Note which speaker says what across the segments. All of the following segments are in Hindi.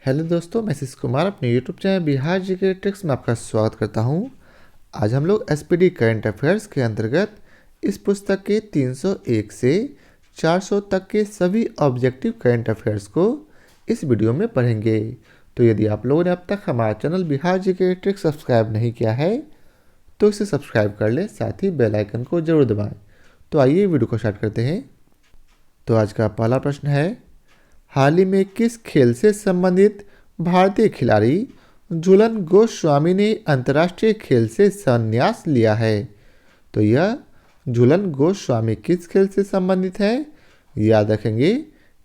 Speaker 1: हेलो दोस्तों, मैं शिश कुमार अपने YouTube channel Bihar GK tricks में आपका स्वागत करता हूं। आज हम लोग एसपीडी करंट अफेयर्स के अंतर्गत इस पुस्तक के 301 से 400 तक के सभी ऑब्जेक्टिव करंट अफेयर्स को इस वीडियो में पढ़ेंगे। तो यदि आप लोगों ने अब तक हमारा channel Bihar GK tricks subscribe नहीं किया है तो इसे सब्सक्राइब कर लें, साथ ही बेल आइकन को जरूर दबाएं। तो आइए वीडियो को स्टार्ट करते हैं। तो आज का पहला प्रश्न है, हाल ही में किस खेल से संबंधित भारतीय खिलाड़ी झूलन गोस्वामी ने अंतर्राष्ट्रीय खेल से संन्यास लिया है? तो यह झूलन गोस्वामी किस खेल से संबंधित है? याद रखेंगे,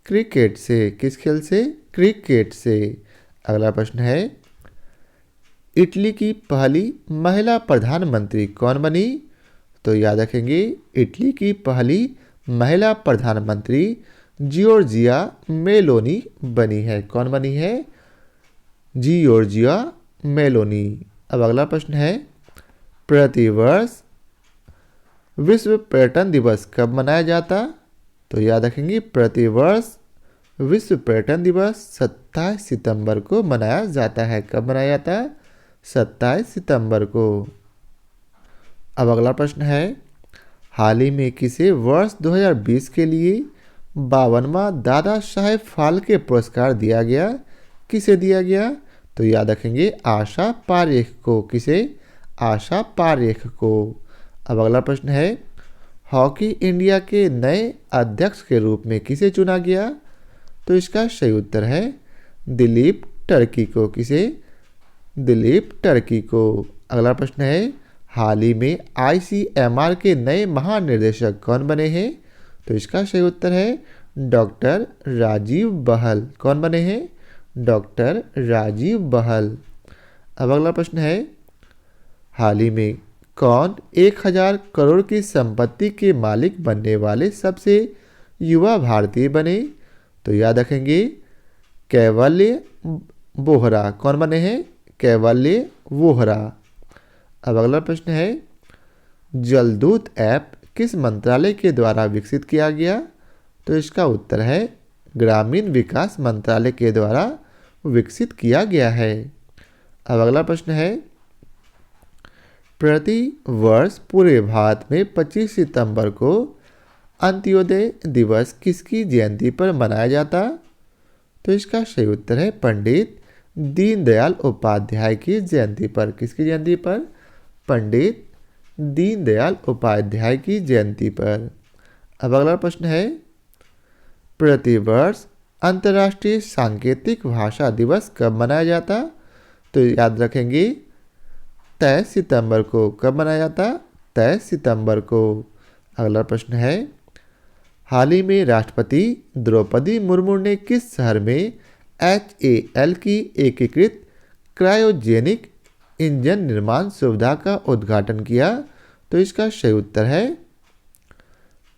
Speaker 1: क्रिकेट से। किस खेल से? क्रिकेट से। अगला प्रश्न है, इटली की पहली महिला प्रधानमंत्री कौन बनी? तो याद रखेंगे, इटली की पहली महिला प्रधानमंत्री जियोर्जिया मेलोनी बनी है। कौन बनी है? Giorgia Meloni. अब अगला प्रश्न है, प्रतिवर्ष विश्व पर्यटन दिवस कब मनाया जाता? तो याद रखेंगे, प्रतिवर्ष विश्व पर्यटन दिवस 27 सितंबर को मनाया जाता है। कब मनाया जाता है? 27 सितंबर को। अब अगला प्रश्न है, हाल ही में किसे वर्ष 2020 के लिए 52वां दादा साहेब फाल्के पुरस्कार दिया गया? किसे दिया गया? तो याद रखेंगे, आशा पारेख को। किसे? आशा पारेख को। अब अगला प्रश्न है, हॉकी इंडिया के नए अध्यक्ष के रूप में किसे चुना गया? तो इसका सही उत्तर है दिलीप टर्की को। किसे? दिलीप टर्की को। अगला प्रश्न है, हाल ही में आईसीएमआर के नए महानिर्देशक कौन बने हैं? तो इसका सही उत्तर है डॉक्टर राजीव बहल। कौन बने हैं? डॉक्टर राजीव बहल। अब अगला प्रश्न है, हाल ही में कौन 1000 करोड़ की संपत्ति के मालिक बनने वाले सबसे युवा भारतीय बने? तो याद रखेंगे, कैवल्य वोहरा। कौन बने हैं? कैवल्य वोहरा। अब अगला प्रश्न है, जलदूत ऐप किस मंत्रालय के द्वारा विकसित किया गया? तो इसका उत्तर है ग्रामीण विकास मंत्रालय के द्वारा विकसित किया गया है। अब अगला प्रश्न है, प्रति वर्ष पूरे भारत में 25 सितंबर को अंत्योदय दिवस किसकी जयंती पर मनाया जाता? तो इसका सही उत्तर है पंडित दीनदयाल उपाध्याय की जयंती पर। किसकी जयंती पर? पंडित दीनदयाल उपाध्याय की जयंती पर। अब अगला प्रश्न है, प्रतिवर्ष अंतर्राष्ट्रीय सांकेतिक भाषा दिवस कब मनाया जाता? तो याद रखेंगे, 23 सितंबर को। कब मनाया जाता? 23 सितंबर को। अगला प्रश्न है, हाल ही में राष्ट्रपति द्रौपदी मुर्मू ने किस शहर में HAL की एकीकृत क्रायोजेनिक इंजन निर्माण सुविधा का उद्घाटन किया? तो इसका सही उत्तर है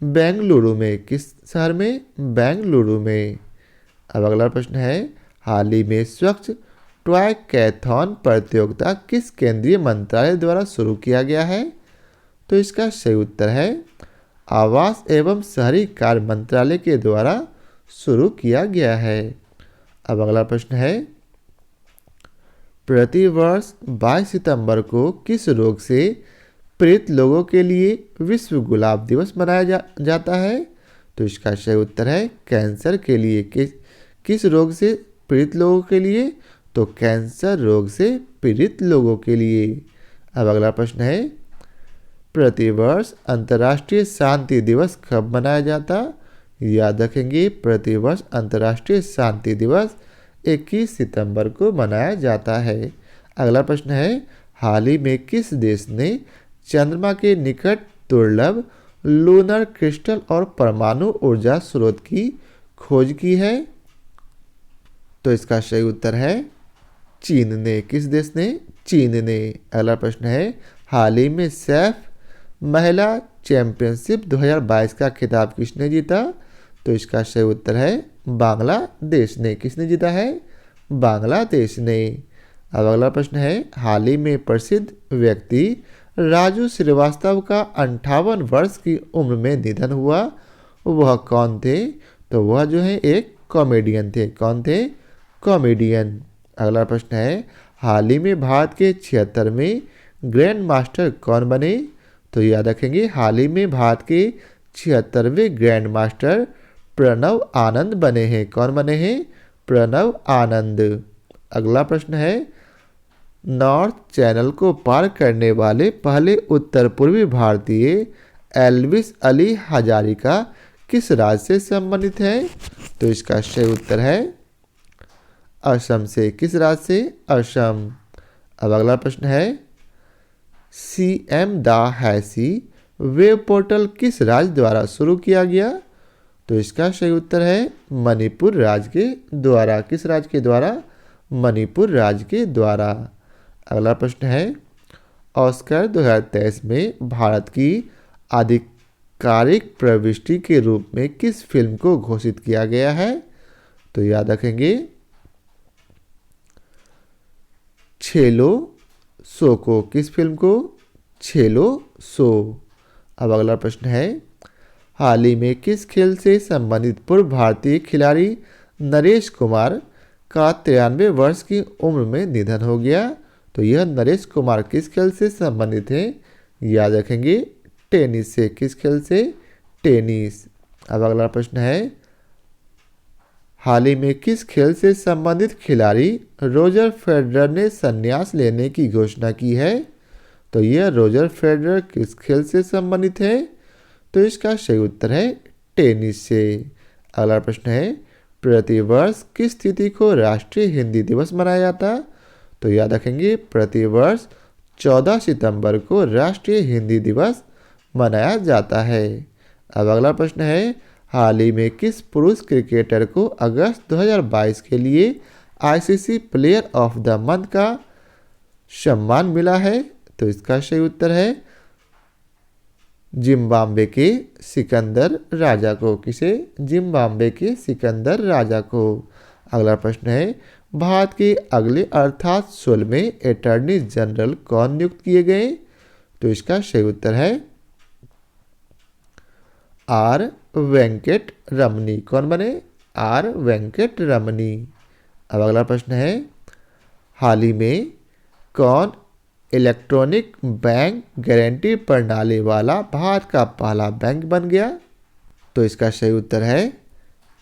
Speaker 1: बेंगलुरु में। किस शहर में? बेंगलुरु में। अब अगला प्रश्न है, हाल ही में स्वच्छ टॉय कैथॉन प्रतियोगिता किस केंद्रीय मंत्रालय द्वारा शुरू किया गया है? तो इसका सही उत्तर है आवास एवं शहरी कार्य मंत्रालय के द्वारा शुरू किया गया है। अब अगला प्रश्न है, प्रतिवर्ष 22 सितंबर को किस रोग से पीड़ित लोगों के लिए विश्व गुलाब दिवस मनाया जाता है? तो इसका सही उत्तर है कैंसर के लिए। किस रोग से पीड़ित लोगों के लिए? तो कैंसर रोग से पीड़ित लोगों के लिए। अब अगला प्रश्न है, प्रतिवर्ष अंतर्राष्ट्रीय शांति दिवस कब मनाया जाता? याद रखेंगे, प्रतिवर्ष अंतर्राष्ट्रीय शांति दिवस 21 सितंबर को मनाया जाता है। अगला प्रश्न है, हाल ही में किस देश ने चंद्रमा के निकट दुर्लभ लूनर क्रिस्टल और परमाणु ऊर्जा स्रोत की खोज की है? तो इसका सही उत्तर है चीन ने। किस देश ने? चीन ने। अगला प्रश्न है, हाल ही में सैफ महिला चैंपियनशिप 2022 का खिताब किसने जीता? तो इसका सही उत्तर है बांग्लादेश ने। किसने जीता है? बांग्लादेश ने। अब अगला प्रश्न है, हाल ही में प्रसिद्ध व्यक्ति राजू श्रीवास्तव का 58 वर्ष की उम्र में निधन हुआ, वह कौन थे? तो वह जो है एक कॉमेडियन थे। कौन थे? कॉमेडियन। अगला प्रश्न है, हाल ही में भारत के 76वें ग्रैंड मास्टर कौन बने? तो याद रखेंगे, हाल ही में भारत के 76वें ग्रैंड मास्टर प्रणव आनंद बने हैं। कौन बने हैं? प्रणव आनंद। अगला प्रश्न है, नॉर्थ चैनल को पार करने वाले पहले उत्तर पूर्वी भारतीय एल्विस अली हजारिका किस राज्य से संबंधित है? तो इसका सही उत्तर है असम से। किस राज्य से? असम। अब अगला प्रश्न है, CM द हैसी वेब पोर्टल किस राज्य द्वारा शुरू किया गया? तो इसका सही उत्तर है मणिपुर राज्य के द्वारा। किस राज्य के द्वारा? मणिपुर राज्य के द्वारा। अगला प्रश्न है, ऑस्कर 2023 में भारत की आधिकारिक प्रविष्टि के रूप में किस फिल्म को घोषित किया गया है? तो याद रखेंगे, छेलो सो को। किस फिल्म को? छेलो सो। अब अगला प्रश्न है, हाल ही में किस खेल से संबंधित पूर्व भारतीय खिलाड़ी नरेश कुमार का 93 वर्ष की उम्र में निधन हो गया? तो यह नरेश कुमार किस खेल से संबंधित है? याद रखेंगे, टेनिस से। किस खेल से? टेनिस। अब अगला प्रश्न है, हाल ही में किस खेल से संबंधित खिलाड़ी रोजर फेडरर ने संन्यास लेने की घोषणा की है? तो यह रोजर फेडरर किस खेल से संबंधित है? तो इसका सही उत्तर है टेनिस से। अगला प्रश्न है, प्रतिवर्ष किस तिथि को राष्ट्रीय हिंदी दिवस मनाया जाता? तो याद रखेंगे, प्रतिवर्ष 14 सितंबर को राष्ट्रीय हिंदी दिवस मनाया जाता है। अब अगला प्रश्न है, हाल ही में किस पुरुष क्रिकेटर को अगस्त 2022 के लिए ICC player of the month का सम्मान मिला है? तो इसका सही उत्तर है जिम्बाब्वे के सिकंदर राजा को। किसे? जिम्बाब्वे के सिकंदर राजा को। अगला प्रश्न है, भारत के अगले अर्थात 16वें अटॉर्नी जनरल कौन नियुक्त किए गए? तो इसका सही उत्तर है R वेंकट रमनी। कौन बने? R वेंकट रमनी। अब अगला प्रश्न है, हाल ही में कौन इलेक्ट्रॉनिक बैंक गारंटी प्रणाली वाला भारत का पहला बैंक बन गया? तो इसका सही उत्तर है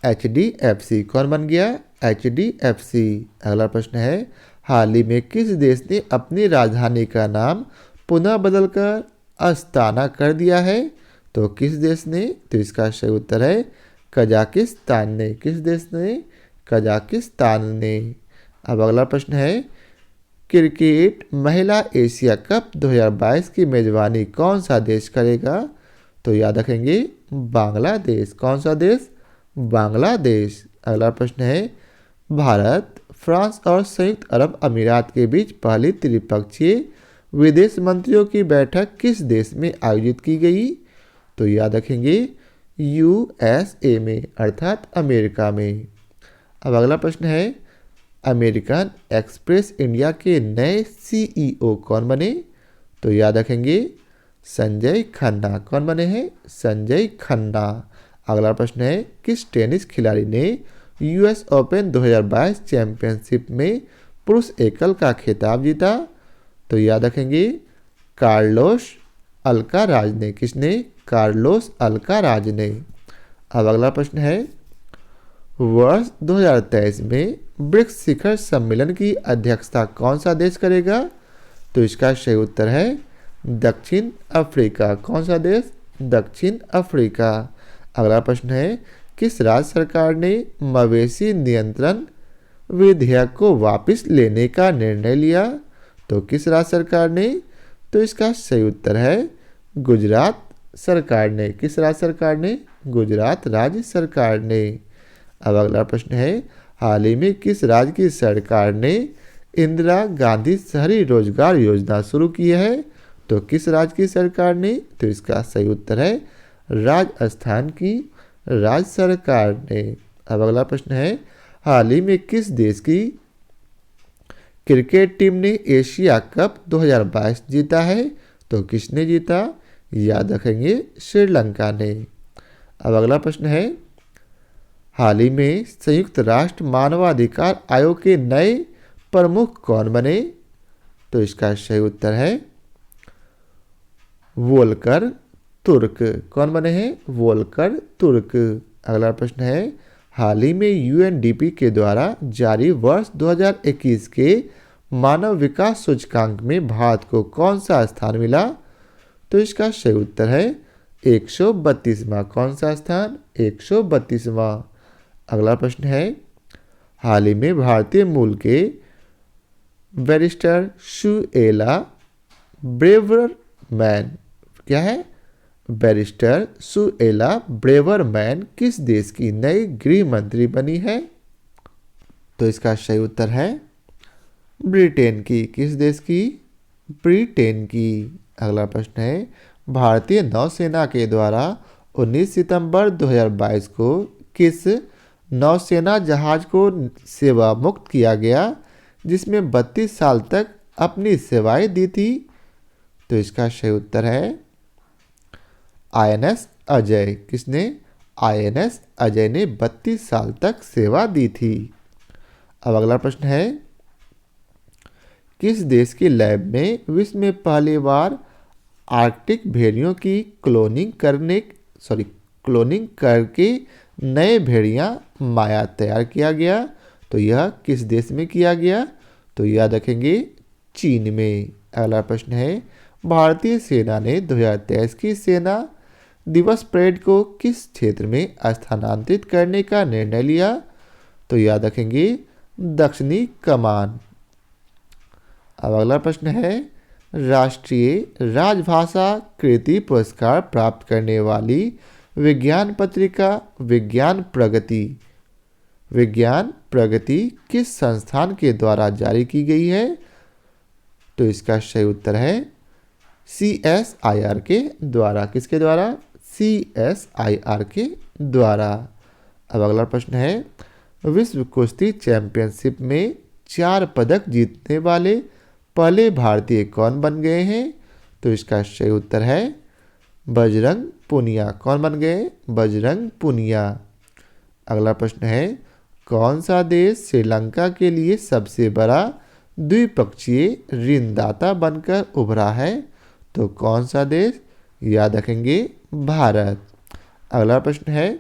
Speaker 1: HDFC। कौन बन गया? HDFC। अगला प्रश्न है, हाल ही में किस देश ने अपनी राजधानी का नाम पुनः बदलकर अस्ताना कर दिया है? तो किस देश ने? तो इसका सही उत्तर है कजाकिस्तान ने। किस देश ने? कजाकिस्तान ने। अब अगला प्रश्न है, क्रिकेट महिला एशिया कप 2022 की मेजबानी कौन सा देश करेगा? तो याद रखेंगे, बांग्लादेश। कौन सा देश? बांग्लादेश। अगला प्रश्न है, भारत, फ्रांस और संयुक्त अरब अमीरात के बीच पहली त्रिपक्षीय विदेश मंत्रियों की बैठक किस देश में आयोजित की गई? तो याद रखेंगे, USA में, अर्थात अमेरिका में। अब अगला प्रश्न है, अमेरिकन एक्सप्रेस इंडिया के नए CEO कौन बने? तो याद रखेंगे, संजय खन्ना। कौन बने हैं? संजय खन्ना। अगला प्रश्न है, किस टेनिस खिलाड़ी ने US ओपन 2022 चैंपियनशिप में पुरुष एकल का खिताब जीता? तो याद रखेंगे, कार्लोस अल्काराज ने। किसने? कार्लोस अल्काराज ने। अब अगला प्रश्न है, वर्ष 2023 में ब्रिक्स शिखर सम्मेलन की अध्यक्षता कौन सा देश करेगा? तो इसका सही उत्तर है दक्षिण अफ्रीका। कौन सा देश? दक्षिण अफ्रीका। अगला प्रश्न है, किस राज्य सरकार ने मवेशी नियंत्रण विधेयक को वापस लेने का निर्णय लिया? तो किस राज्य सरकार ने? तो इसका सही उत्तर है गुजरात सरकार ने। किस राज्य सरकार ने? गुजरात राज्य सरकार ने। अब अगला प्रश्न है, हाल ही में किस राज्य की सरकार ने इंदिरा गांधी शहरी रोजगार योजना शुरू की है? तो किस राज्य की सरकार ने? तो इसका सही उत्तर है राजस्थान की राज्य सरकार ने। अब अगला प्रश्न है, हाल ही में किस देश की क्रिकेट टीम ने एशिया कप 2022 जीता है? तो किसने जीता? याद रखेंगे, श्रीलंका ने। अब अगला प्रश्न है, हाल ही में संयुक्त राष्ट्र मानवाधिकार आयोग के नए प्रमुख कौन बने? तो इसका सही उत्तर है वोल्कर तुर्क। कौन बने हैं? वोल्कर तुर्क। अगला प्रश्न है, हाल ही में यूएनडीपी के द्वारा जारी वर्ष 2021 के मानव विकास सूचकांक में भारत को कौन सा स्थान मिला? तो इसका सही उत्तर है 132वां। कौन सा स्थान? 132वां। अगला प्रश्न है, हाल ही में भारतीय मूल के बैरिस्टर सुएला ब्रेवरमैन, क्या है? बैरिस्टर सुएला ब्रेवरमैन किस देश की नई गृह मंत्री बनी है? तो इसका सही उत्तर है ब्रिटेन की। किस देश की? ब्रिटेन की। अगला प्रश्न है, भारतीय नौसेना के द्वारा 19 सितंबर 2022 को किस नौसेना जहाज को सेवा मुक्त किया गया जिसमें 32 साल तक अपनी सेवाएं दी थी? तो इसका सही उत्तर है आईएनएस अजय। किसने? आईएनएस अजय ने 32 साल तक सेवा दी थी। अब अगला प्रश्न है, किस देश के लैब में विश्व में पहली बार आर्कटिक भेड़ियों की क्लोनिंग करके नए भेड़िया माया तैयार किया गया? तो यह किस देश में किया गया? तो याद रखेंगे चीन में। अगला प्रश्न है, भारतीय सेना ने 2023 की सेना दिवस परेड को किस क्षेत्र में स्थानांतरित करने का निर्णय लिया? तो याद रखेंगे दक्षिणी कमान। अब अगला प्रश्न है, राष्ट्रीय राजभाषा कृति पुरस्कार प्राप्त करने वाली विज्ञान पत्रिका विज्ञान प्रगति किस संस्थान के द्वारा जारी की गई है? तो इसका सही उत्तर है CSIR के द्वारा। किसके द्वारा? CSIR के द्वारा। अब अगला प्रश्न है, विश्व कुश्ती चैंपियनशिप में 4 पदक जीतने वाले पहले भारतीय कौन बन गए हैं? तो इसका सही उत्तर है बजरंग पुनिया। कौन बन गए? बजरंग पुनिया। अगला प्रश्न है, कौन सा देश श्रीलंका के लिए सबसे बड़ा द्विपक्षीय ऋणदाता बनकर उभरा है? तो कौन सा देश? याद रखेंगे भारत। अगला प्रश्न है,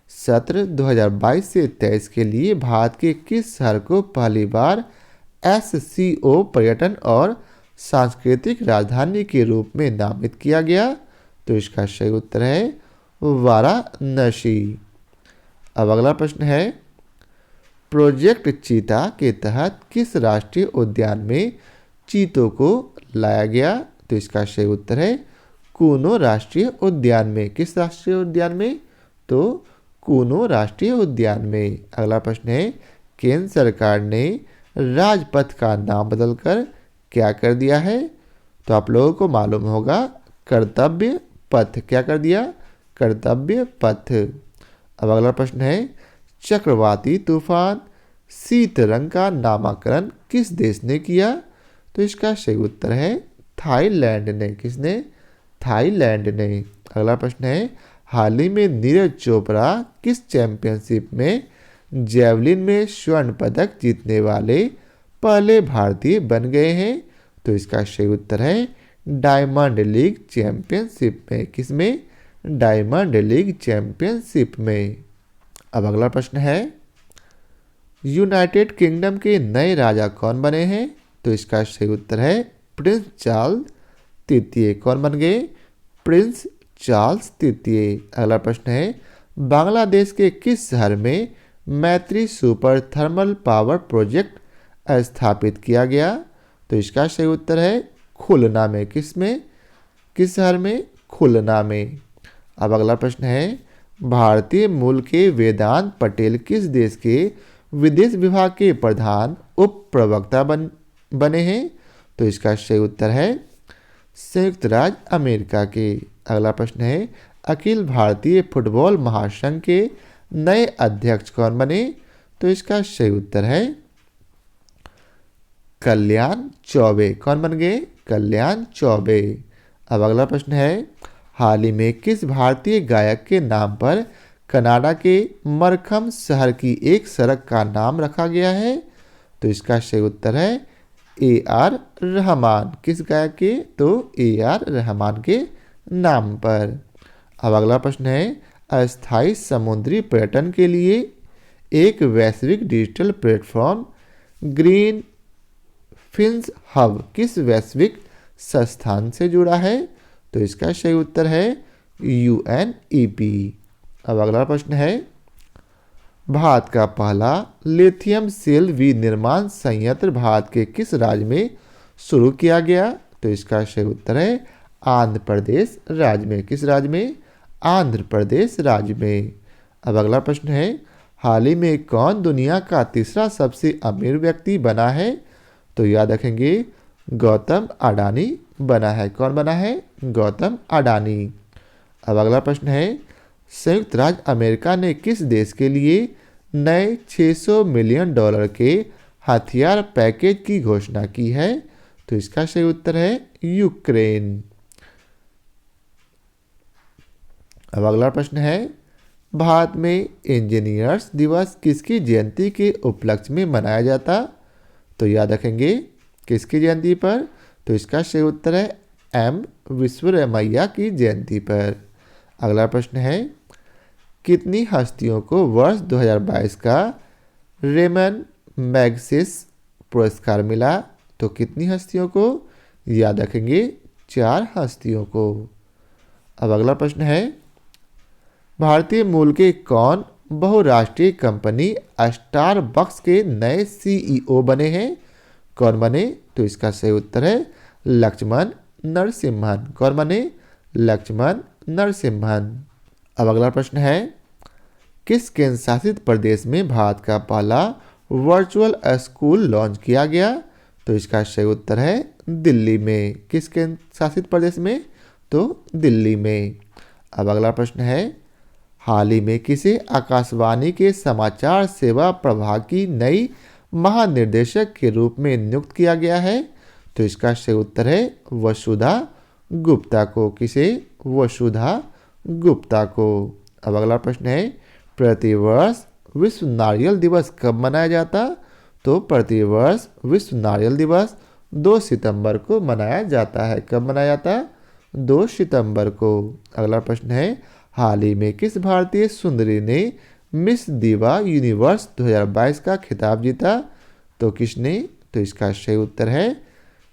Speaker 1: सत्र 2022 से 23 के लिए भारत के किस शहर को पहली बार SCO पर्यटन और सांस्कृतिक राजधानी के रूप में नामित किया गया? तो इसका सही उत्तर है वाराणसी। अब अगला प्रश्न है, प्रोजेक्ट चीता के तहत किस राष्ट्रीय उद्यान में चीतों को लाया गया? तो इसका सही उत्तर है कूनो राष्ट्रीय उद्यान में। किस राष्ट्रीय उद्यान में? तो कूनो राष्ट्रीय उद्यान में। अगला प्रश्न है, केंद्र सरकार ने राजपथ का नाम बदलकर क्या कर दिया है? तो आप लोगों को मालूम होगा कर्तव्य पथ। क्या कर दिया? कर्तव्य पथ। अब अगला प्रश्न है, चक्रवाती तूफान शीतरंग का नामकरण किस देश ने किया? तो इसका सही उत्तर है थाईलैंड ने। किसने? थाईलैंड ने। अगला प्रश्न है, हाल ही में नीरज चोपड़ा किस चैंपियनशिप में जेवलिन में स्वर्ण पदक जीतने वाले पहले भारतीय बन गए हैं? तो इसका सही उत्तर है डायमंड लीग चैंपियनशिप में। किसमें? डायमंड लीग चैंपियनशिप में। अब अगला प्रश्न है, यूनाइटेड किंगडम के नए राजा कौन बने हैं? तो इसका सही उत्तर है प्रिंस चार्ल्स तृतीय। कौन बन गए? प्रिंस चार्ल्स तृतीय। अगला प्रश्न है, बांग्लादेश के किस शहर में मैत्री सुपर थर्मल पावर प्रोजेक्ट स्थापित किया गया? तो इसका सही उत्तर है खुलना में। किसमें? किस शहर में? खुलना में। अब अगला प्रश्न है, भारतीय मूल के वेदांत पटेल किस देश के विदेश विभाग के प्रधान उप प्रवक्ता बने हैं? तो इसका सही उत्तर है संयुक्त राज्य अमेरिका के। अगला प्रश्न है, अखिल भारतीय फुटबॉल महासंघ के नए अध्यक्ष कौन बने? तो इसका सही उत्तर है कल्याण चौबे। कौन बन गए? कल्याण चौबे। अब अगला प्रश्न है, हाल ही में किस भारतीय गायक के नाम पर कनाडा के मरखम शहर की एक सड़क का नाम रखा गया है? तो इसका सही उत्तर है AR रहमान। किस गायक के? तो AR रहमान के नाम पर। अब अगला प्रश्न है, अस्थायी समुद्री पर्यटन के लिए एक वैश्विक digital platform green fins hub किस वैश्विक संस्थान से जुड़ा है? तो इसका सही उत्तर है UNEP। अब अगला प्रश्न है, भारत का पहला लिथियम सेल विनिर्माण संयंत्र भारत के किस राज्य में शुरू किया गया? तो इसका सही उत्तर है आंध्र प्रदेश राज्य में। किस राज्य में? आंध्र प्रदेश राज्य में। अब अगला प्रश्न है, हाल ही में कौन दुनिया का तीसरा सबसे अमीर व्यक्ति बना है? तो याद रखेंगे गौतम अडानी बना है। कौन बना है? गौतम अडानी। अब अगला प्रश्न है, संयुक्त राज्य अमेरिका ने किस देश के लिए नए $600 मिलियन के हथियार पैकेज की घोषणा की है? तो इसका सही उत्तर है यूक्रेन। अब अगला प्रश्न है, भारत में इंजीनियर्स दिवस किसकी जयंती के उपलक्ष्य में मनाया जाता? तो याद रखेंगे किसकी जयंती पर? तो इसका सही उत्तर है M विश्वरमैया की जयंती पर। अगला प्रश्न है, कितनी हस्तियों को वर्ष 2022 का रेमन मैग्सेस पुरस्कार मिला? तो कितनी हस्तियों को? याद रखेंगे 4 हस्तियों को। अब अगला प्रश्न है, भारतीय मूल के कौन बहुराष्ट्रीय कंपनी स्टारबक्स के नए CEO बने हैं? कौन बने? तो इसका सही उत्तर है लक्ष्मण नरसिम्हन। कौन बने? लक्ष्मण नरसिम्हन। अब अगला प्रश्न है, किस केंद्र शासित प्रदेश में भारत का पहला वर्चुअल स्कूल लॉन्च किया गया? तो इसका सही उत्तर है दिल्ली में। किस केंद्र शासित प्रदेश में? तो दिल्ली में। अब अगला प्रश्न है, हाल ही में किसे आकाशवाणी के समाचार सेवा प्रभाग की नई महानिर्देशक के रूप में नियुक्त किया गया है? तो इसका सही उत्तर है वसुधा गुप्ता को। किसे? वसुधा गुप्ता को। अब अगला प्रश्न है, प्रतिवर्ष विश्व नारियल दिवस कब मनाया जाता? तो प्रतिवर्ष विश्व नारियल दिवस 2 सितंबर को मनाया जाता है। कब मनाया जाता? 2 सितंबर को। अगला प्रश्न है, हाल ही में किस भारतीय सुंदरी ने मिस दिवा यूनिवर्स 2022 का खिताब जीता? तो किसने? तो इसका सही उत्तर है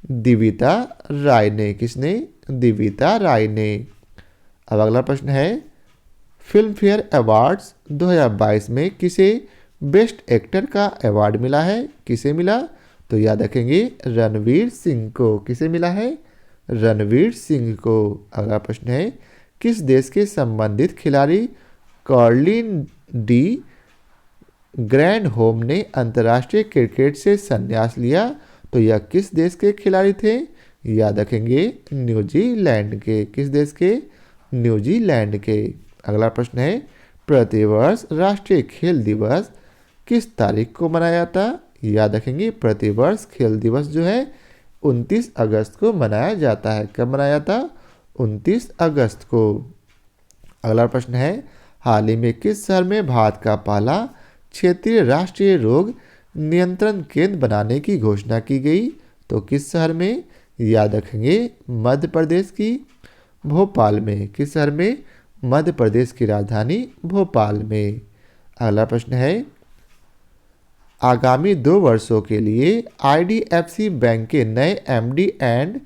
Speaker 1: दिविता राय ने। किसने? दिविता राय ने। अब अगला प्रश्न है, फिल्म फेयर अवार्ड्स 2022 में किसे बेस्ट एक्टर का अवार्ड मिला है? किसे मिला? तो याद रखेंगे रणवीर सिंह को। किसे मिला है? रणवीर सिंह को। अगला प्रश्न है, किस देश के संबंधित खिलाड़ी कार्लिन डी ग्रैंडहोम ने अंतर्राष्ट्रीय क्रिकेट से संन्यास लिया? तो यह किस देश के खिलाड़ी थे? याद रखेंगे न्यूजीलैंड के। किस देश के? न्यूजीलैंड के। अगला प्रश्न है, प्रतिवर्ष राष्ट्रीय खेल दिवस किस तारीख को मनाया जाता? याद रखेंगे प्रतिवर्ष खेल दिवस जो है 29 अगस्त को मनाया जाता है। कब मनाया जाता? 29 अगस्त को। अगला प्रश्न है, हाल ही में किस शहर में भारत का पहला क्षेत्रीय राष्ट्रीय रोग नियंत्रण केंद्र बनाने की घोषणा की गई? तो किस शहर में? याद रखेंगे मध्य प्रदेश की भोपाल में। किस शहर में? मध्य प्रदेश की राजधानी भोपाल में। अगला प्रश्न है, आगामी 2 वर्षों के लिए IDFC बैंक के नए MD एंड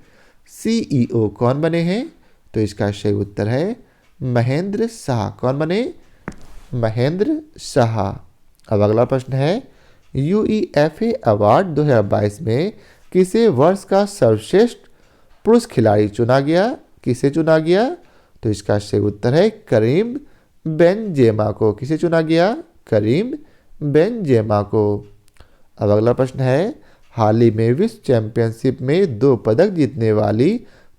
Speaker 1: CEO कौन बने हैं? तो इसका सही उत्तर है महेंद्र शाह। कौन बने? महेंद्र शाह। अब अगला प्रश्न है, UEFA अवार्ड 2022 में किसे वर्ष का सर्वश्रेष्ठ पुरुष खिलाड़ी चुना गया? किसे चुना गया? तो इसका सही उत्तर है करीम बेंजेमा को। किसे चुना गया? करीम बेंजेमा को। अब अगला प्रश्न है, हाल ही में विश्व चैंपियनशिप में 2 पदक जीतने वाली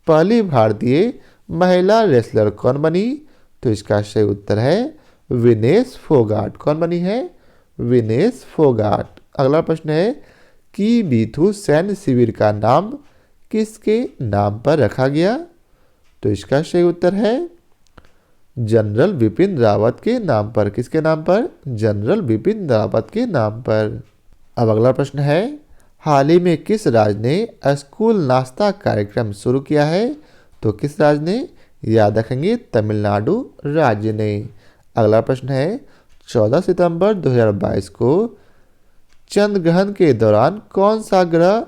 Speaker 1: पहली भारतीय महिला रेसलर कौन बनी? तो इसका सही उत्तर है विनेश फोगाट। कौन बनी है? विनेश फोगाट। अगला प्रश्न है, की बीथू सैन्य शिविर का नाम किसके नाम पर रखा गया? तो इसका सही उत्तर है जनरल बिपिन रावत के नाम पर। किसके नाम पर? जनरल बिपिन रावत के नाम पर। अब अगला प्रश्न है, हाल ही में किस राज्य ने स्कूल नाश्ता कार्यक्रम शुरू किया है? तो किस राज्य ने? याद रखेंगे, तमिलनाडु राज्य ने। अगला प्रश्न है, 14 सितंबर 2022 को चंद्र ग्रहण के दौरान कौन सा ग्रह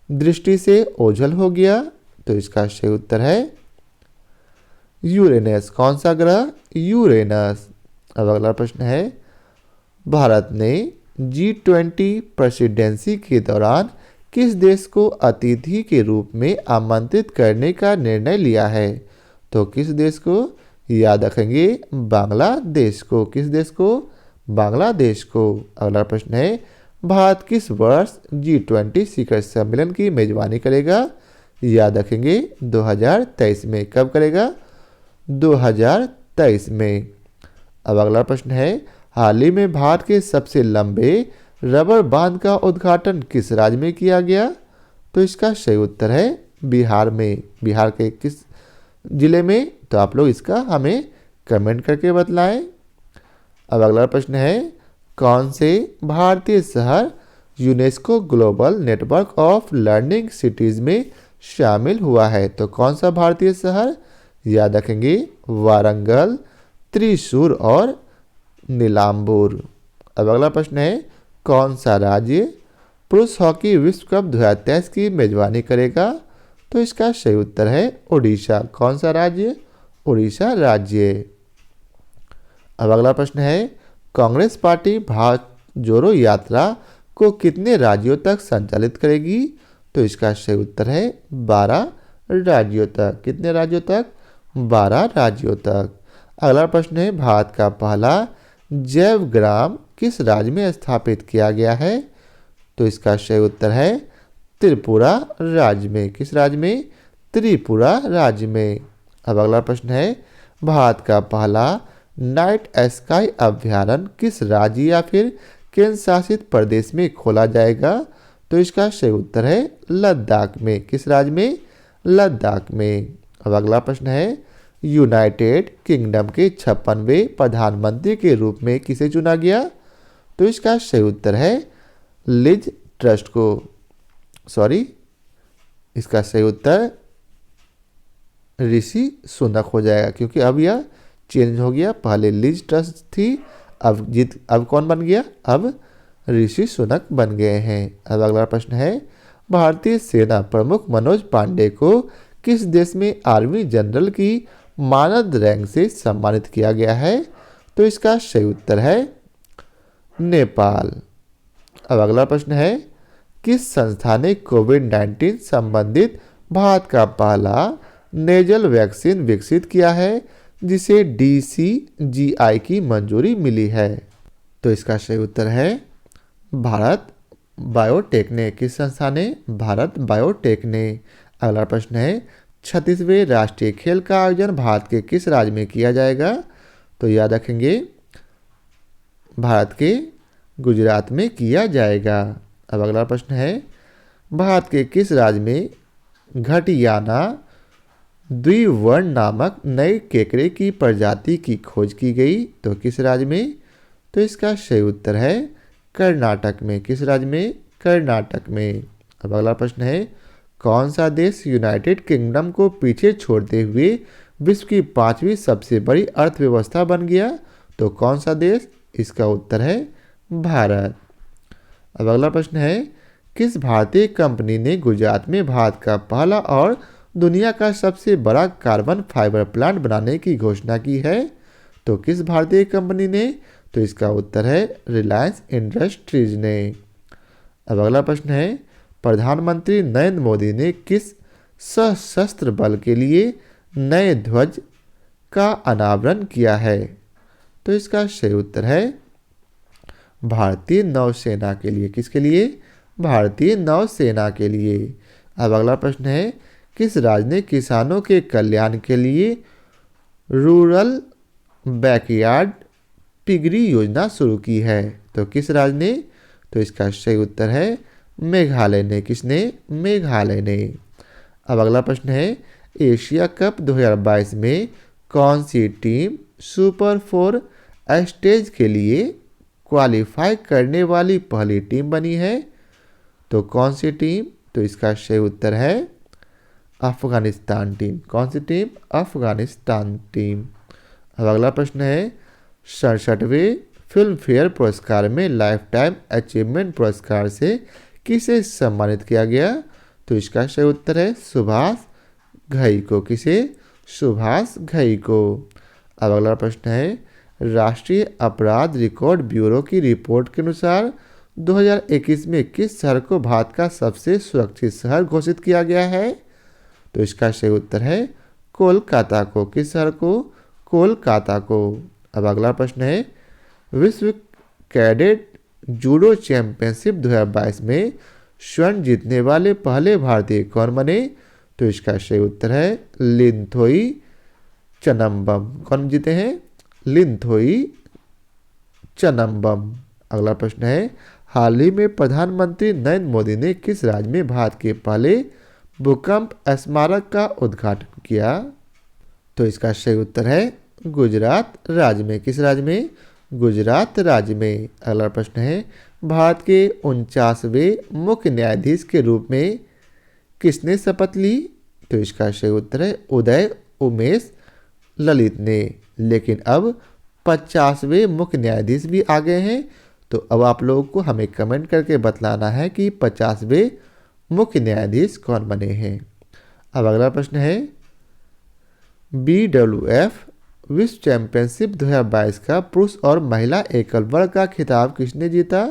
Speaker 1: दृष्टि से ओझल हो गया? तो इसका सही उत्तर है यूरेनस। कौन सा ग्रह? यूरेनस। अब अगला प्रश्न है, भारत ने G20 प्रेसिडेंसी के दौरान किस देश को अतिथि के रूप में आमंत्रित करने का निर्णय लिया है? तो किस देश को? याद रखेंगे, बांग्लादेश को। किस देश को? बांग्लादेश को। अगला प्रश्न है, भारत किस वर्ष G20 शिखर सम्मेलन की मेजबानी करेगा? याद रखेंगे, 2023 में। कब करेगा? 2023 में। अब अगला प्रश्न है, हाल ही में भारत के सबसे लंबे रबर बांध का उद्घाटन किस राज्य में किया गया? तो इसका सही उत्तर है बिहार में। बिहार के किस जिले में? तो आप लोग इसका हमें कमेंट करके बतलाएं। अब अगला प्रश्न है, कौन से भारतीय शहर UNESCO global network of learning cities में शामिल हुआ है? तो कौन सा भारतीय शहर? याद रखेंगे, वारंगल, त्रिशूर और नीलाम्बूर। अब अगला प्रश्न है, कौन सा राज्य पुरुष हॉकी विश्व कप 2023 की मेजबानी करेगा? तो इसका सही उत्तर है ओडिशा। कौन सा राज्य? ओडिशा राज्य। अब अगला प्रश्न है, कांग्रेस पार्टी भारत जोड़ो यात्रा को कितने राज्यों तक संचालित करेगी? तो इसका सही उत्तर है 12 राज्यों तक। कितने राज्यों तक? 12 राज्यों तक। अगला प्रश्न है, भारत का पहला जैव ग्राम किस राज्य में स्थापित किया गया है? तो इसका सही उत्तर है त्रिपुरा राज्य में। किस राज्य में? त्रिपुरा राज्य में। अब अगला प्रश्न है, भारत का पहला नाइट स्काई अभ्यारण्य किस राज्य या फिर केंद्र शासित प्रदेश में खोला जाएगा? तो इसका सही उत्तर है लद्दाख में। किस राज्य में? लद्दाख में। अब अगला प्रश्न है, यूनाइटेड किंगडम के 56वें प्रधानमंत्री के रूप में किसे चुना गया? तो इसका सही उत्तर है लिज ट्रस्ट को। इसका सही उत्तर ऋषि सुनक हो जाएगा, क्योंकि अब यह चेंज हो गया। पहले लिज ट्रस्ट थी, अब कौन बन गया? अब ऋषि सुनक बन गए हैं। अब अगला प्रश्न है, भारतीय सेना प्रमुख मनोज पांडे को किस देश में आर्मी जनरल की मानद रैंक से सम्मानित किया गया है? तो इसका सही उत्तर है नेपाल। अब अगला प्रश्न है, किस संस्था ने कोविड-19 संबंधित भारत का पहला नेजल वैक्सीन विकसित किया है जिसे DCGI की मंजूरी मिली है? तो इसका सही उत्तर है भारत बायोटेक ने। किस संस्था ने? भारत बायोटेक ने। अगला प्रश्न है, 36वें राष्ट्रीय खेल का आयोजन भारत के किस राज्य में किया जाएगा? तो याद रखेंगे, भारत के गुजरात में किया जाएगा। अब अगला प्रश्न है, भारत के किस राज्य में घटियाना द्विवर्ण नामक नए केकड़े की प्रजाति की खोज की गई? तो किस राज्य में? तो इसका सही उत्तर है कर्नाटक में। किस राज्य में? कर्नाटक में। अब अगला प्रश्न है, कौन सा देश यूनाइटेड किंगडम को पीछे छोड़ते हुए विश्व की 5वीं सबसे बड़ी अर्थव्यवस्था बन गया? तो कौन सा देश? इसका उत्तर है भारत। अब अगला प्रश्न है, किस भारतीय कंपनी ने गुजरात में भारत का पहला और दुनिया का सबसे बड़ा कार्बन फाइबर प्लांट बनाने की घोषणा की है? तो किस भारतीय कंपनी ने? तो इसका उत्तर है रिलायंस इंडस्ट्रीज ने। अब अगला प्रश्न है, प्रधानमंत्री नरेंद्र मोदी ने किस सशस्त्र बल के लिए नए ध्वज का अनावरण किया है? तो इसका सही उत्तर है भारतीय नौसेना के लिए। किसके लिए? भारतीय नौसेना के लिए। अब अगला प्रश्न है, किस राज्य ने किसानों के कल्याण के लिए रूरल बैकयार्ड पिगरी योजना शुरू की है? तो किस राज्य ने? तो इसका सही उत्तर है मेघालय ने। किसने? मेघालय ने। अब अगला प्रश्न है, एशिया कप 2022 में कौन सी टीम सुपर 4 स्टेज के लिए क्वालिफाई करने वाली पहली टीम बनी है? तो कौन सी टीम? तो इसका सही उत्तर है अफगानिस्तान टीम। कौन सी टीम? अफगानिस्तान टीम। अब अगला प्रश्न है 67वें फिल्म फेयर पुरस्कार में लाइफ टाइम अचीवमेंट पुरस्कार से किसे सम्मानित किया गया? तो इसका सही उत्तर है सुभाष घई को। किसे? सुभाष घई को। अब अगला प्रश्न है राष्ट्रीय अपराध रिकॉर्ड ब्यूरो की रिपोर्ट के अनुसार 2021 में किस शहर को भारत का सबसे सुरक्षित शहर घोषित किया गया है? तो इसका सही उत्तर है कोलकाता को। किस शहर को? कोलकाता को। अब अगला प्रश्न है विश्व कैडेट जूडो चैंपियनशिप 2022 में स्वर्ण जीतने वाले पहले भारतीय कौन बने? तो इसका सही उत्तर है लिंथोई चनम्बम। कौन जीते हैं? लिंथोई चनम्बम। अगला प्रश्न है हाल ही में प्रधानमंत्री नरेंद्र मोदी ने किस राज्य में भारत के पहले भूकंप स्मारक का उद्घाटन किया? तो इसका सही उत्तर है गुजरात राज्य में। किस राज्य में? गुजरात राज्य में। अगला प्रश्न है भारत के 49वें मुख्य न्यायाधीश के रूप में किसने शपथ ली? तो इसका सही उत्तर है उदय उमेश ललित ने। लेकिन अब 50वें मुख्य न्यायाधीश भी आ गए हैं, तो अब आप लोगों को हमें कमेंट करके बतलाना है कि 50वें मुख्य न्यायाधीश कौन बने हैं। अब अगला प्रश्न है BWF विश्व चैंपियनशिप 2022 का पुरुष और महिला एकल वर्ग का खिताब किसने जीता?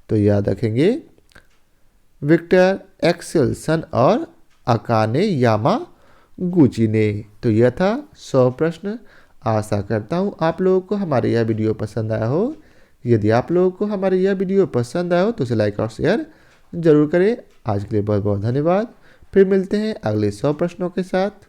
Speaker 1: तो याद रखेंगे विक्टर एक्सेल्सन और अकाने यामागुची ने। तो यह था 100 प्रश्न। आशा करता हूँ आप लोगों को हमारी यह वीडियो पसंद आया हो। यदि आप लोगों को हमारी यह वीडियो पसंद आया हो तो उसे लाइक और शेयर जरूर करें। आज के लिए बहुत बहुत धन्यवाद। फिर मिलते हैं अगले 100 प्रश्नों के साथ।